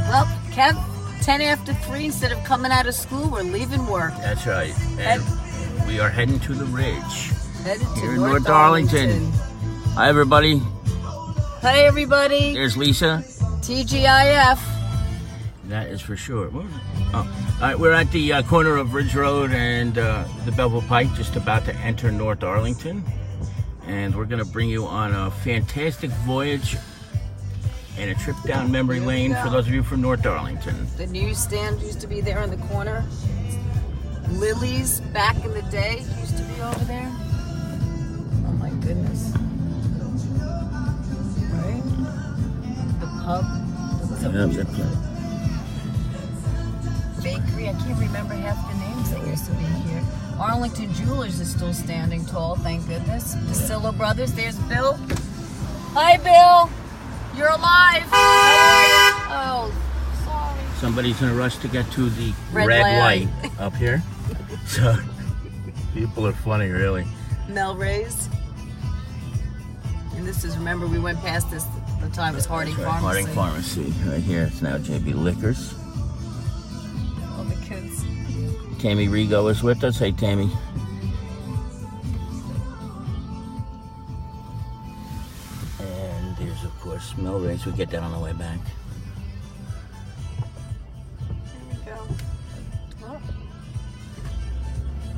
Well, Kev, 10 after 3, instead of coming out of school, we're leaving work. That's right. And we are heading to the Ridge. Headed to Here in North Arlington. Hi, everybody. Hi, everybody. There's Lisa. TGIF. That is for sure. Oh. All right, we're at the corner of Ridge Road and the Belleville Pike, just about to enter North Arlington. And we're going to bring you on a fantastic voyage and a trip down memory lane for those of you from North Arlington. The newsstand used to be there in the corner. Lily's back in the day used to be over there. Oh my goodness. Right? The pub. Bakery. I can't remember half the names that used to be here. Arlington Jewelers is still standing tall, thank goodness. Pasillo Brothers. There's Bill. Hi, Bill. You're alive. Oh, sorry. Somebody's in a rush to get to the Red light up here. So, people are funny, really. Melray's. And this is, remember, we went past this, the time it was Harding Pharmacy. Harding Pharmacy, right here. It's now JB Liquors. All the kids. Tammy Rigo is with us. Hey, Tammy. And there's, of course, Melray's. We get that on the way back. There you go. Oh.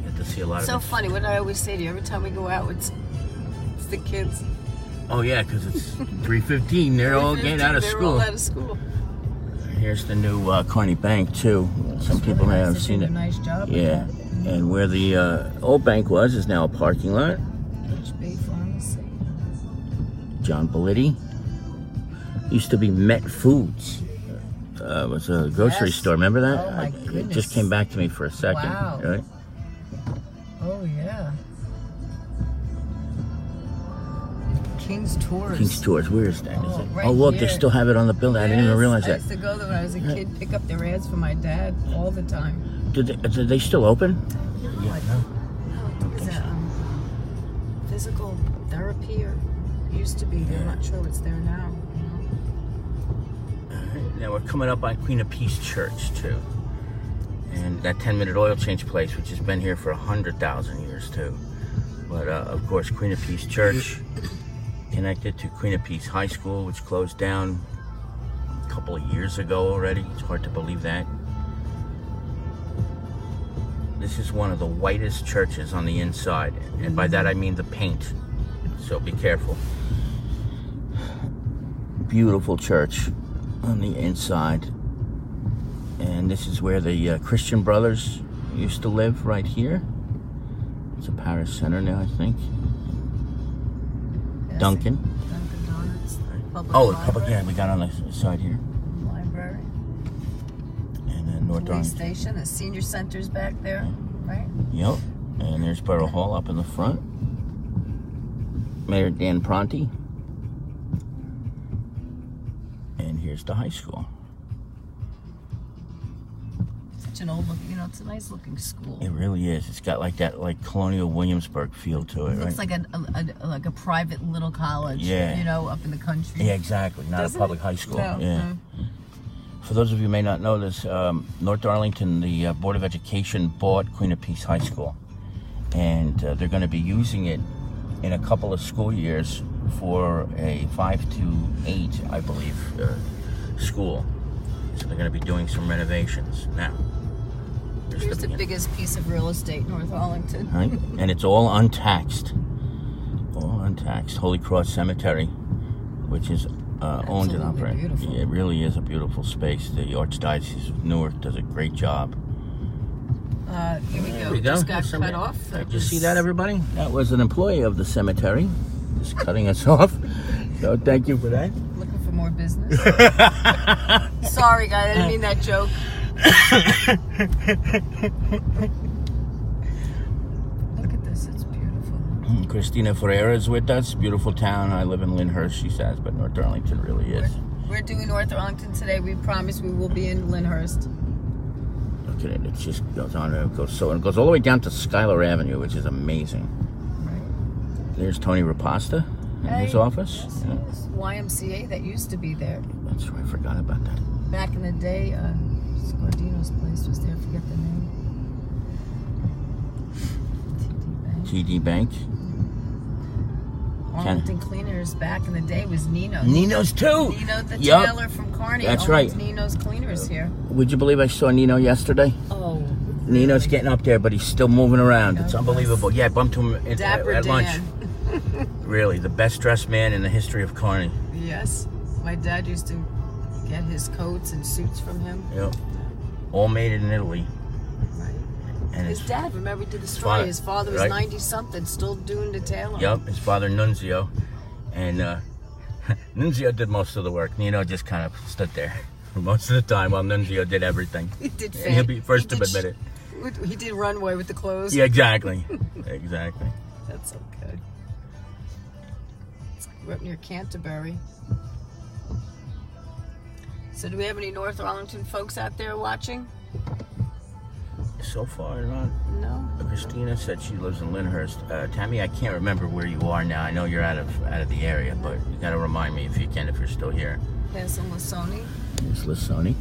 You get to see a lot So of funny. What do I always say to you? Every time we go out, it's the kids. Oh, yeah, because it's 3:15. They're all getting out of They're school. all out of school. Here's the new Kearney Bank, too. Some people may have seen it. Nice job. Yeah. And where the old bank was is now a parking lot. HB Pharmacy. John Bellitti. Used to be Met Foods. It was a grocery store. Remember that? Oh, my It goodness. just came back to me for a second. Wow. Right? Oh, yeah. King's Tours. King's Tours. Where is that? Is it? Right Oh, look, here. they still have it on the building. I didn't even realize I that. used to go there when I was a kid, pick up their ads for my dad all the time. Did they still open? Yeah, is it physical therapy or used to be there? I'm not sure what's there now. Now we're coming up on Queen of Peace Church, too. And that 10-minute oil change place, which has been here for 100,000 years, too. But, of course, Queen of Peace Church, connected to Queen of Peace High School, which closed down a couple of years ago already. It's hard to believe that. This is one of the whitest churches on the inside. And by that, I mean the paint. So be careful. Beautiful church on the inside. And this is where the Christian Brothers used to live, right here. It's a parish center now, I think. Dunkin'. Dunkin' Donuts. Public, yeah, we got on the side here. Library. And then North Police Arlington. station. The senior center's back there, right? Yep. And there's Borough Hall up in the front. Mayor Dan Pronti. And here's the high school. Such an old look, it's a nice looking school. It really is. It's got like that colonial Williamsburg feel to it, It looks right? like a private little college, Yeah. Up in the country. Yeah, exactly. Not Doesn't a public it? high school. No, Yeah. no. For those of you who may not know this, North Arlington, the Board of Education bought Queen of Peace High School. And they're going to be using it in a couple of school years for a 5 to 8, I believe, school. So they're going to be doing some renovations. Now, Here's the biggest piece of real estate, North Arlington. Right? And it's all untaxed. All untaxed. Holy Cross Cemetery, which is owned and operated. Beautiful. Yeah, it really is a beautiful space. The Archdiocese of Newark does a great job. Here we go. There we Just go. got Somebody- cut off. Did you see that, everybody? That was an employee of the cemetery, just cutting us off. So thank you for that. Looking for more business. Sorry, guys. I didn't mean that joke. Look at this. It's beautiful. Christina Ferreira is with us. Beautiful town. I live in Lyndhurst, she says, but North Arlington really is. We're doing North Arlington today. We promise we will be in Lyndhurst. Look at it. It just goes on. It goes all the way down to Schuyler Avenue, which is amazing. Right. There's Tony Rapasta. in his office. Yes, it is. YMCA that used to be there. That's right. I forgot about that. Back in the day, Scordino's place was there. I forget the name. TD Bank. Arlington Cleaners back in the day was Nino's. Nino's too. Nino the tailor from Kearney. That's right. Nino's Cleaners here. Would you believe I saw Nino yesterday? Oh. Nino's getting up there, but he's still moving around. It's unbelievable. Yeah, I bumped him at lunch. Really, the best dressed man in the history of Kearney. Yes. My dad used to get his coats and suits from him. Yep. All made in Italy. Right. And his dad, remember, did the story. His father was 90-something, still doing the tailoring. Yep, his father, Nunzio. And Nunzio did most of the work. Nino just kind of stood there most of the time while Nunzio did everything. He did and he'll be first to admit it. He did runway with the clothes. Yeah, exactly. Exactly. That's okay. We're up near Canterbury. So do we have any North Arlington folks out there watching? So far, not. No. Christina said she lives in Lyndhurst. Tammy, I can't remember where you are now. I know you're out of the area, but you got to remind me if you can, if you're still here. Passing Lasoni. It's Lasoni.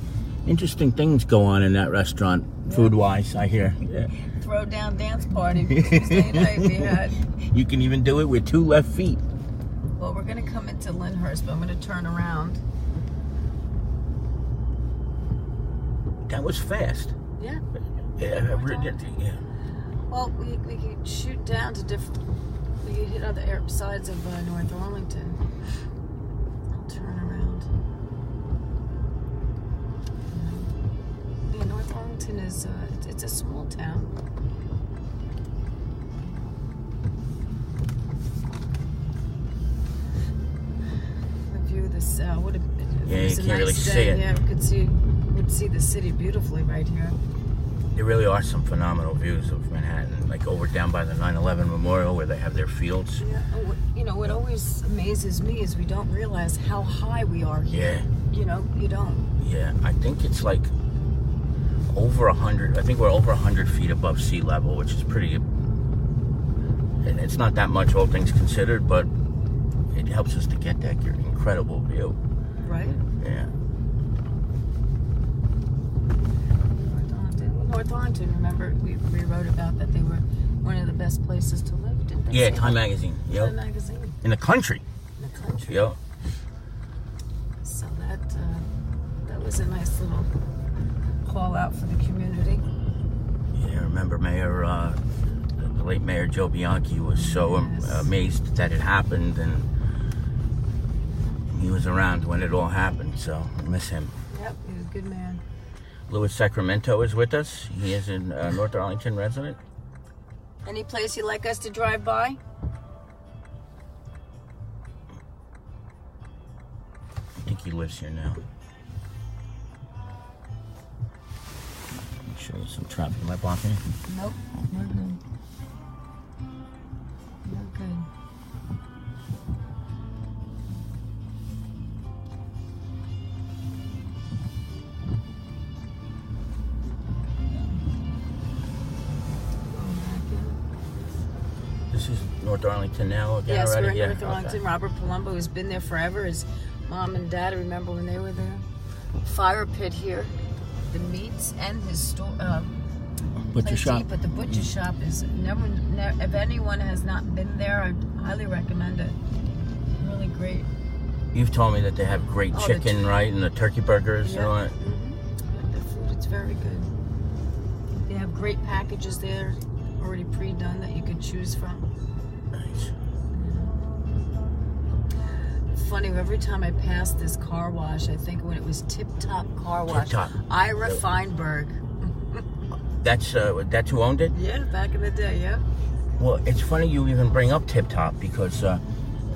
Interesting things go on in that restaurant, food-wise, I hear. Yeah. Throw down dance party Tuesday night we had. You can even do it with 2 left feet. Well, we're going to come into Lyndhurst, but I'm going to turn around. That was fast. Yeah. Yeah. Well, we could shoot down to different. We could hit other sides of North Arlington. I'll turn around. Yeah, North Arlington is it's a small town. The view of this would have been. Yeah, you can't nice really day. see it. Yeah, we'd see the city beautifully right here. There really are some phenomenal views of Manhattan, like over down by the 9/11 Memorial where they have their fields. Yeah, you know, what always amazes me is we don't realize how high we are here. Yeah. You know, you don't. Yeah, I think it's like over 100. I think we're over 100 feet above sea level, which is pretty. And it's not that much, all things considered, but it helps us to get that incredible view. Right. Yeah. North Arlington, remember we wrote about that they were one of the best places to live, didn't they? Yeah, Time Magazine. Yep. Time Magazine. In the country. In the country. Yep. So that was a nice little call out for the community. Yeah, I remember the late Mayor Joe Bianchi was so amazed that it happened, and he was around when it all happened, so I miss him. Yep, he was a good man. Louis Sacramento is with us. He is a North Arlington resident. Any place you'd like us to drive by? I think he lives here now. Let me show you some traffic. Am I blocking? Nope, we're good. We're good. This is North Arlington now again yes, already? we're in North Arlington. Okay. Robert Palumbo has been there forever. His mom and dad, remember when they were there? Fire pit here. The meats and his store. Butcher shop. But the butcher shop is never. If anyone has not been there, I highly recommend it. Really great. You've told me that they have great chicken, right? And the turkey burgers and all that. Mm-hmm. The food, it's very good. They have great packages there, already pre-done that you could choose from. Nice. Funny, every time I pass this car wash, I think when it was Tip Top Car Wash. Tip Top. Ira Feinberg. That's who owned it? Yeah, back in the day, yeah. Well, it's funny you even bring up Tip Top because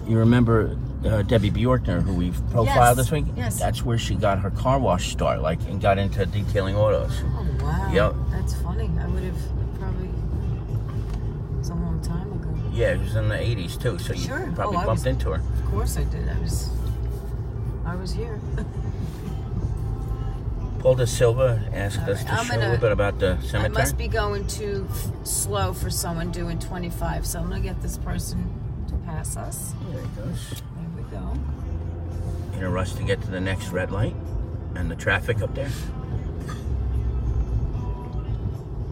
you remember Debbie Bjorkner, who we've profiled this week? Yes. That's where she got her car wash start, and got into detailing autos. Oh, wow. Yep. That's funny. I would have probably... It was a long time ago. Yeah, it was in the 80s, too, so you probably bumped into her. Of course I did. I was here. Paul Da Silva asked us to show a little bit about the cemetery. I must be going too slow for someone doing 25, so I'm going to get this person to pass. pass us. There he goes. There we go. In a rush to get to the next red light and the traffic up there.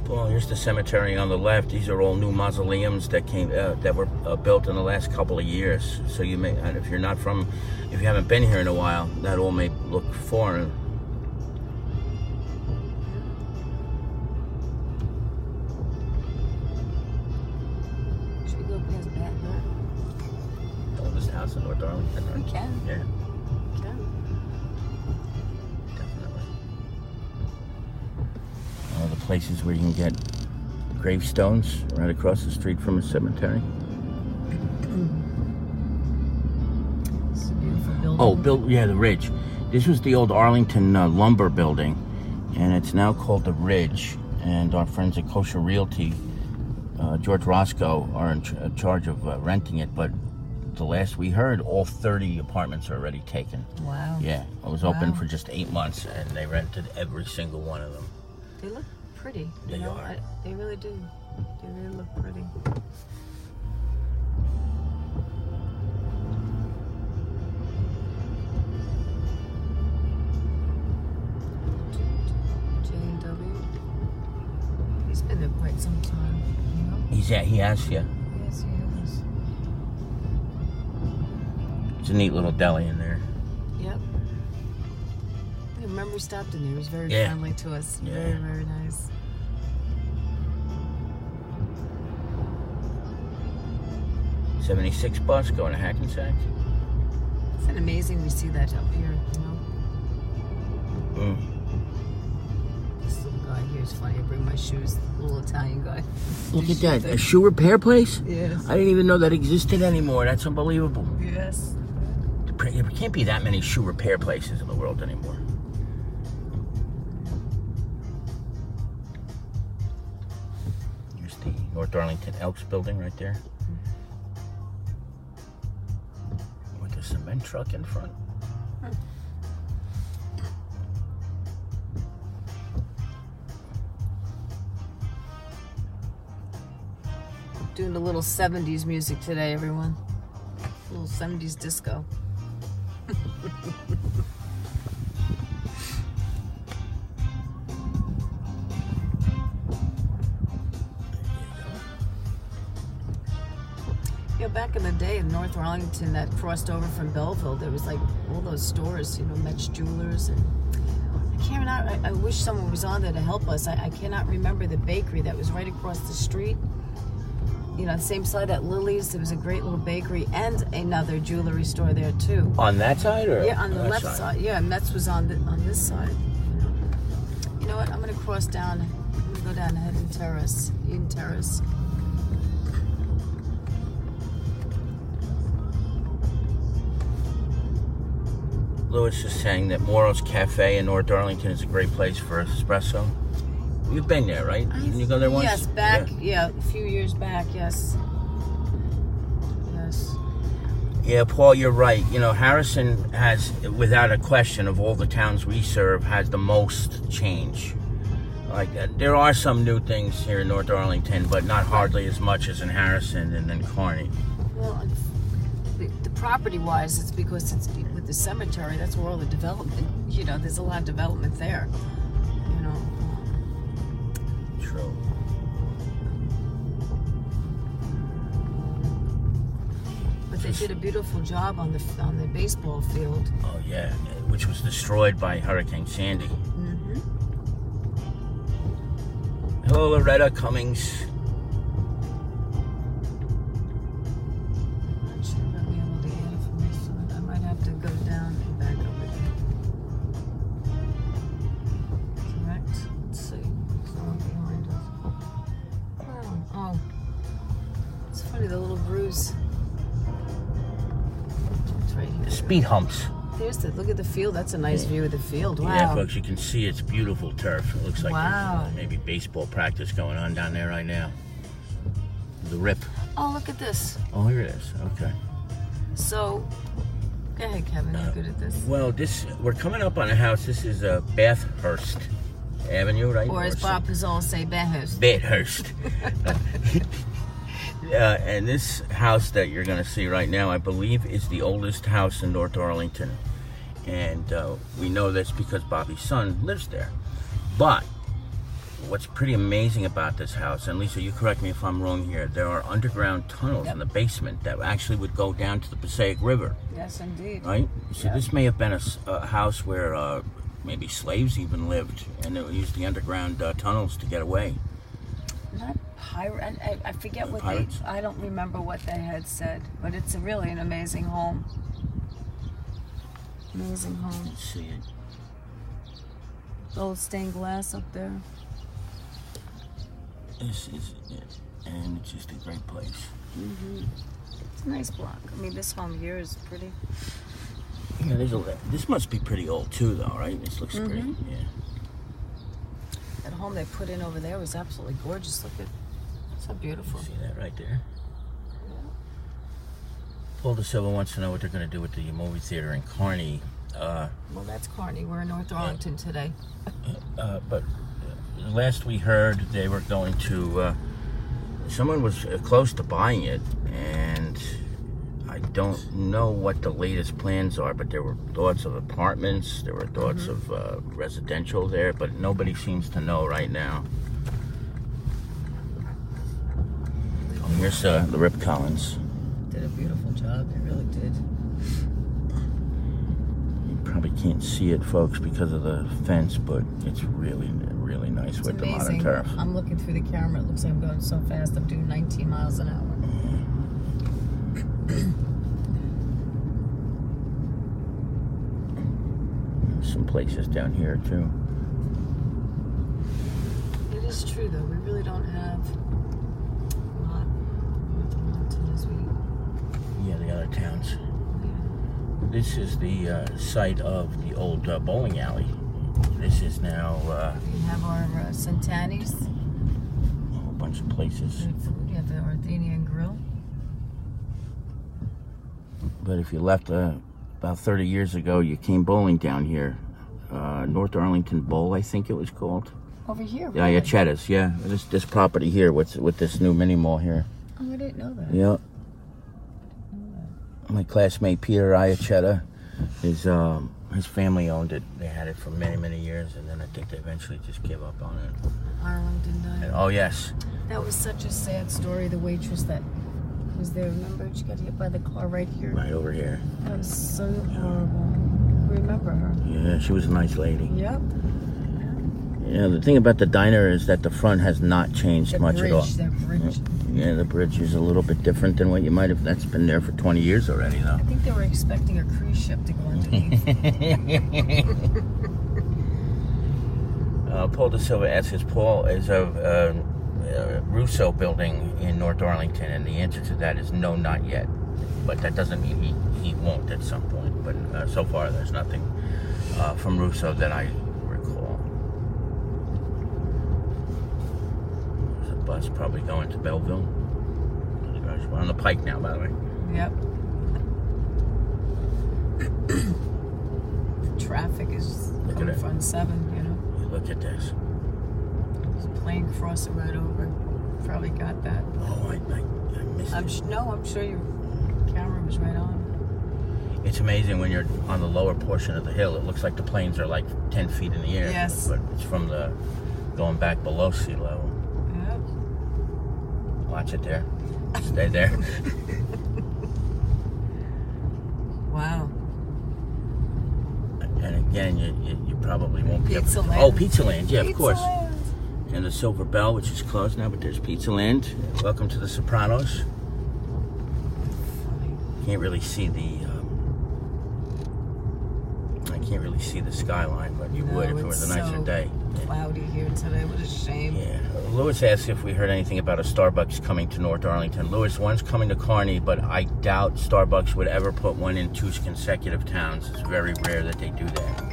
Well, here's the cemetery on the left. These are all new mausoleums that were built in the last couple of years. So you may, and if you haven't been here in a while, that all may look foreign. Should we go past Bat Hill? The oldest house in North Arlington. We can. Yeah. We can. Definitely. All the places where you can get gravestones right across the street from a cemetery. It's a beautiful building. Oh, the Ridge. This was the old Arlington lumber building, and it's now called the Ridge. And our friends at Kosher Realty, George Roscoe, are in charge of renting it. But the last we heard, all 30 apartments are already taken. Wow. Yeah, it was open for just 8 months, and they rented every single one of them. They look pretty. They are. They really do. They really look pretty. J&W. He's been there quite some time, you know? He has, yeah. Yes, he has. It's a neat little deli in there. Yep. I remember we stopped in there. He was very Yeah. friendly to us. Yeah. Very, very nice. $76 going to Hackensack. Isn't it amazing we see that up here, you know? This little guy here is funny. I bring my shoes. The little Italian guy. Look at that. A shoe repair place? Yes. I didn't even know that existed anymore. That's unbelievable. Yes. There can't be that many shoe repair places in the world anymore. Here's the North Arlington Elks building right there. With a cement truck in front. Doing a little 70s music today, everyone. A little 70s disco. You know, back in the day in North Arlington that crossed over from Belleville, there was like all those stores, you know, Met's Jewelers, and I wish someone was on there to help us. I cannot remember the bakery that was right across the street. You know, the same side at Lily's, there was a great little bakery and another jewelry store there too. On that side, or yeah, on the left side. Yeah, and Met's was on this side. You know what? I'm gonna cross down. I'm gonna go down Eden Terrace. Lewis is saying that Moro's Cafe in North Arlington is a great place for espresso. You've been there, right? Didn't you go there once? Yes, yeah, a few years back, yes. Yes. Yeah, Paul, you're right. You know, Harrison has, without a question, of all the towns we serve, has the most change. Like, there are some new things here in North Arlington, but not hardly as much as in Harrison and then Kearney. Well, the property-wise, it's because it's with the cemetery. That's where all the development, you know, there's a lot of development there. You know. True. But they did a beautiful job on the baseball field. Oh yeah, which was destroyed by Hurricane Sandy. Mm-hmm. Hello, Loretta Cummings. I'm not sure I'll be able to get it from this side. I might have to go down and back up again. Correct? Let's see. Someone behind us. Oh. It's funny, the little bruise. It's right here. Speed humps. Look at the field. That's a nice view of the field. Wow. Yeah, folks, you can see it's beautiful turf. It looks like Wow. there's maybe baseball practice going on down there right now. The rip. Oh, look at this. Oh, here it is. Okay. So, go ahead, Kevin. You're good at this. Well, we're coming up on a house. This is Bathurst Avenue, right? Or as Bob Pizzol say, Bathurst. Bathurst. And this house that you're going to see right now, I believe, is the oldest house in North Arlington. And we know this because Bobby's son lives there. But what's pretty amazing about this house, and Lisa, you correct me if I'm wrong here, there are underground tunnels in the basement that actually would go down to the Passaic River. Yes, indeed. Right? So this may have been a house where maybe slaves even lived, and they used the underground tunnels to get away. Not pirate. I forget what pirates? I don't remember what they had said, but it's really an amazing home. Amazing home. Let's see it. Old stained glass up there. This is it, and it's just a great place. It's a nice block. I mean, this home here is pretty. Yeah, this must be pretty old too, though, right? This looks pretty. Yeah. That home they put in over there was absolutely gorgeous. Look at, so beautiful. See that right there? Paul De Silva wants to know what they're going to do with the movie theater in Kearney. Well, that's Kearney. We're in North Arlington today. But last we heard, they were going to. Someone was close to buying it, and I don't know what the latest plans are. But there were thoughts of apartments, there were thoughts of residential there, but nobody seems to know right now. Oh, here's the Rip Collins. Did a beautiful job. They really did. You probably can't see it, folks, because of the fence, but it's really, really nice with the modern turf. I'm looking through the camera. It looks like I'm going so fast. I'm doing 19 miles an hour. Some places down here too. It is true, though. We really don't have a lot North Arlington as we. Yeah, the other towns. This is the site of the old bowling alley. This is now. We have our Centani's. A whole bunch of places. Good food. You have the Arthenian Grill. But if you left about 30 years ago, you came bowling down here. North Arlington Bowl, I think it was called. Over here. Yeah, really? Chedda's, yeah. This property here with this new mini mall here. Oh, I didn't know that. Yeah. My classmate Peter Iachetta, his family owned it. They had it for many, many years, and then I think they eventually just gave up on it. Arlington died. And, oh yes. That was such a sad story. The waitress that was there, remember? She got hit by the car right here. Right over here. That was so horrible. Remember her? Yeah, she was a nice lady. Yep. Yeah, the thing about the diner is that the front has not changed much at all. The bridge. Yeah, the bridge is a little bit different than what you might have. That's been there for 20 years already, though. I think they were expecting a cruise ship to go underneath. Paul De Silva asks, is a Russo building in North Arlington? And the answer to that is no, not yet. But that doesn't mean he won't at some point. But so far, there's nothing from Russo that I recall. There's a bus probably going to Belleville. We're on the Pike now, by the way. Yep. Traffic is coming from 7, you know. Look at this. There's a plane crossing right over. Probably got that. Oh, I missed it. I'm sure your camera was right on. It's amazing when you're on the lower portion of the hill. It looks like the planes are like 10 feet in the air. Yes. But it's from the going back below sea level. Yep. Watch it there. Stay there. Wow. And again, you probably won't be Pizza able to... Land. Oh, Pizza Land. Yeah, of course. Land. And the Silver Bell, which is closed now, but there's Pizza Land. Welcome to the Sopranos. Can't really see the... I can't really see the skyline, but you would if it was a nicer day. Cloudy here today. What a shame. Yeah. Lewis asked if we heard anything about a Starbucks coming to North Arlington. Lewis, one's coming to Kearney, but I doubt Starbucks would ever put one in 2 consecutive towns. It's very rare that they do that.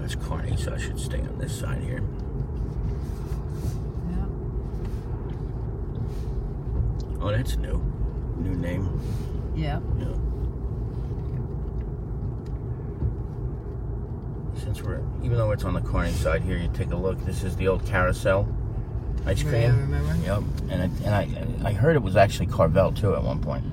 That's Kearney, so I should stay on this side here. Yep. Oh, that's new. New name. Yeah. Yeah. So since even though it's on the Corning side here, you take a look. This is the old Carousel ice cream. Yeah, remember? Yep. And I heard it was actually Carvel too at one point.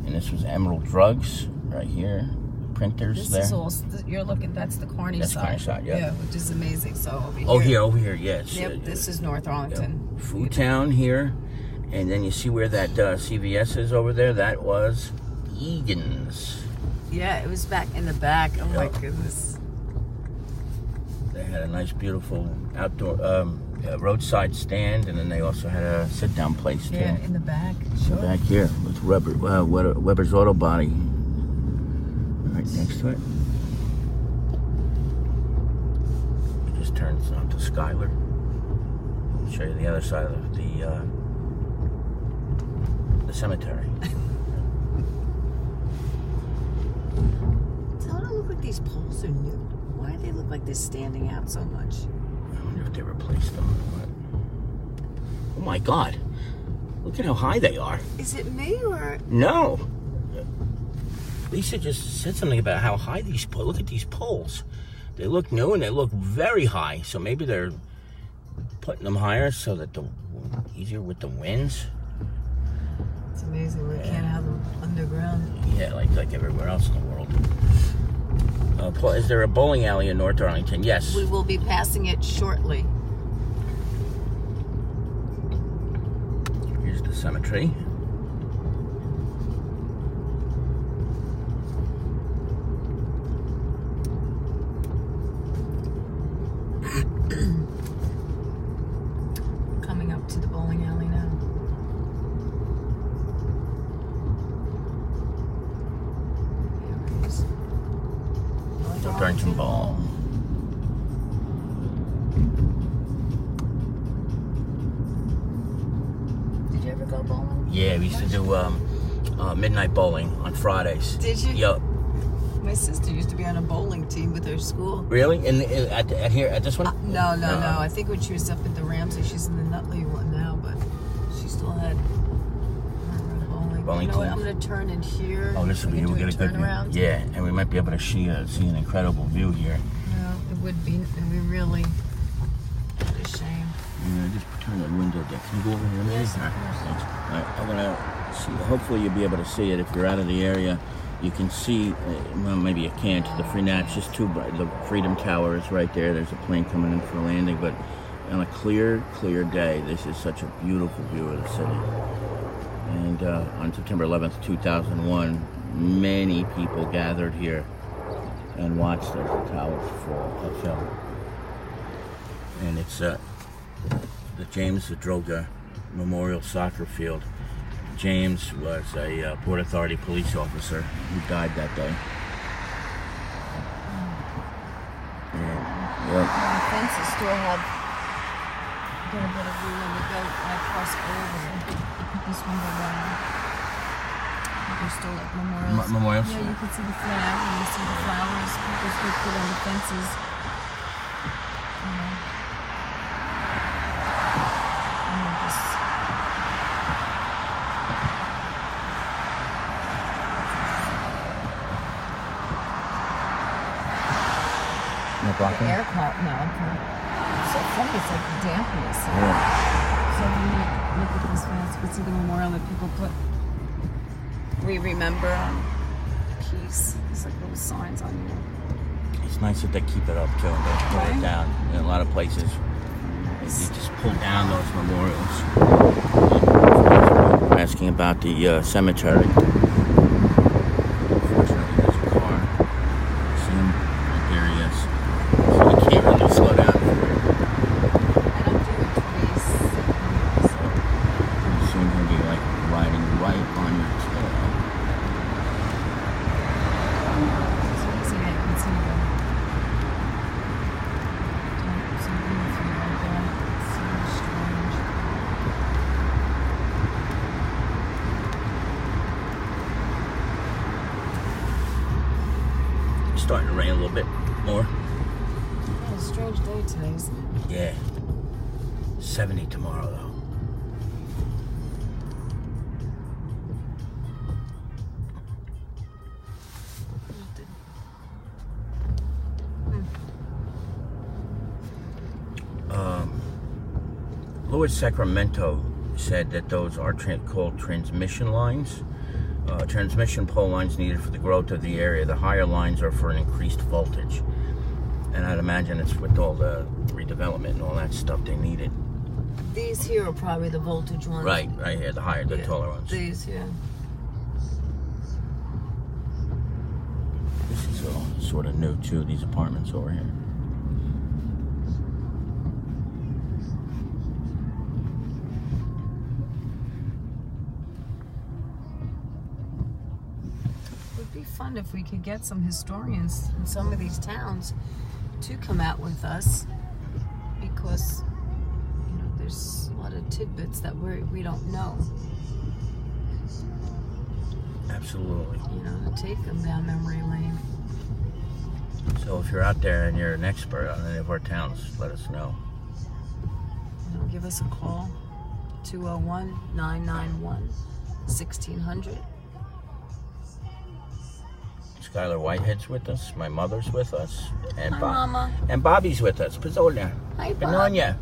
And this was Emerald Drugs right here. Printers This there. is all, you're looking, that's the Corny That's side. Corny side, yeah. Yeah, which is amazing. So over here. Over here, yes. Yep, this is North Arlington. Yep. Food Town here. And then you see where that CVS is over there? That was Egan's. Yeah, it was back in the back. Oh my goodness. They had a nice, beautiful outdoor roadside stand, and then they also had a sit-down place too. Yeah, in the back. Sure. Back here with Weber's Auto Body, right next to it. It just turns onto Skylar. I'll show you the other side of the cemetery. Don't it look like these poles are new? Why do they look like they're standing out so much? I wonder if they replaced them or what. Oh my God. Look at how high they are. Is it me or? No. Lisa just said something about how high these poles. Look at these poles. They look new and they look very high. So maybe they're putting them higher so that easier with the winds. It's amazing. We can't have them underground. Yeah, like everywhere else in the world. Paul, is there a bowling alley in North Arlington? Yes. We will be passing it shortly. Here's the cemetery. Coming up to the bowling alley now. There it is. North Arlington Ball. Did you ever go bowling? Yeah, we used to do midnight bowling on Fridays. Did you? Yup. My sister used to be on a bowling team with her school. Really? At here at this one? No. I think when she was up at the Ramsey, she's in the Nutley one now, but she still had her bowling. Bowling You know what? team. I'm going to turn in here. Oh, this will be. We We'll can get do a good view. turnaround. Yeah, and we might be able to see an incredible view here. No, it would be. We really. What a shame. Yeah, just turn the window down. Can you go over here, maybe? Yes, of All right, course. thanks. All right, I'm gonna see. Hopefully, you'll be able to see it if you're out of the area. You can see. Well, maybe you can't. The just too bright. The Freedom Tower is right there. There's a plane coming in for landing, but on a clear day, this is such a beautiful view of the city. And on September 11th, 2001, many people gathered here and watched as the towers fell. And it's the James Zadroga Memorial Soccer Field. James was a Port Authority police officer who died that day. And, The fences still have a little bit of room when we go across over. Put this window down. There's still like memorials. memorials? Yeah, you can see the flag and you see the flowers. People still put on the fences. You know. And then just No the blocking? air cloud now. It's so funny. It's like dampness. Yeah. So when you look at these fans, you can see the memorial that people put. We remember peace. There's like little signs on you. It's nice that they keep it up too. They pull Right. it down. In a lot of places, they just pull down those memorials. We're asking about the cemetery. Unfortunately, there's a car. Soon, there he is. So we can't really slow down. I don't do it twice. Soon he'll be like riding right on your tail. So you see that, you can see the some beautiful right there. It's so strange. It's starting to rain a little bit more. Yeah, a strange day today, isn't it? Yeah. 70 tomorrow though. Louis Sacramento said that those are called transmission lines. Transmission pole lines needed for the growth of the area. The higher lines are for an increased voltage. And I'd imagine it's with all the redevelopment and all that stuff they needed. These here are probably the voltage ones. Right here, the higher, the taller ones. These here. This is all sort of new too, these apartments over here. It would be fun if we could get some historians in some of these towns to come out with us, because there's a lot of tidbits that we don't know. Absolutely. To take them down memory lane. So if you're out there and you're an expert on any of our towns, let us know. Give us a call, 201-991-1600. Skylar Whitehead's with us. My mother's with us. And Hi, Mama. And Bobby's with us. Pizzola. Hi, Bob. Pinonia.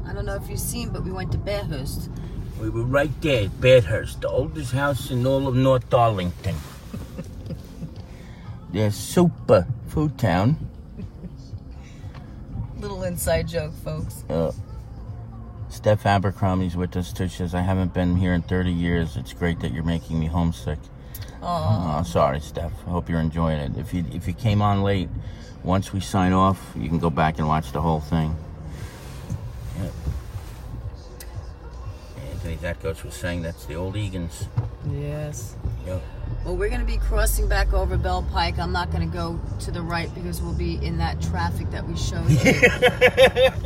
I don't know if you've seen, but we went to Bathurst. We were right there at Bathurst, the oldest house in all of North Arlington. They're super food town. Little inside joke, folks. Steph Abercrombie's with us too. She says, I haven't been here in 30 years. It's great that you're making me homesick. Oh, sorry, Steph. I hope you're enjoying it. If you came on late, once we sign off, you can go back and watch the whole thing. Yep. Anthony Zatkos was saying that's the old Egan's. Yes. Yep. Well, we're going to be crossing back over Bell Pike. I'm not going to go to the right because we'll be in that traffic that we showed you.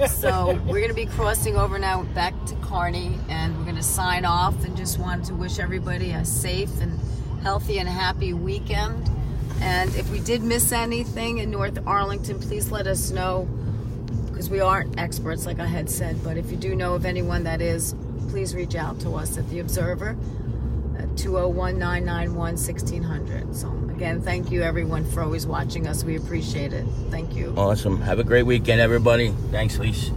So we're going to be crossing over now back to Kearney, and we're going to sign off, and just wanted to wish everybody a safe and healthy and happy weekend. And if we did miss anything in North Arlington, please let us know, because we aren't experts, like I had said. But if you do know of anyone that is, please reach out to us at The Observer at 201-991-1600. So again, thank you everyone for always watching us. We appreciate it. Thank you. Awesome. Have a great weekend, everybody. Thanks, Lise.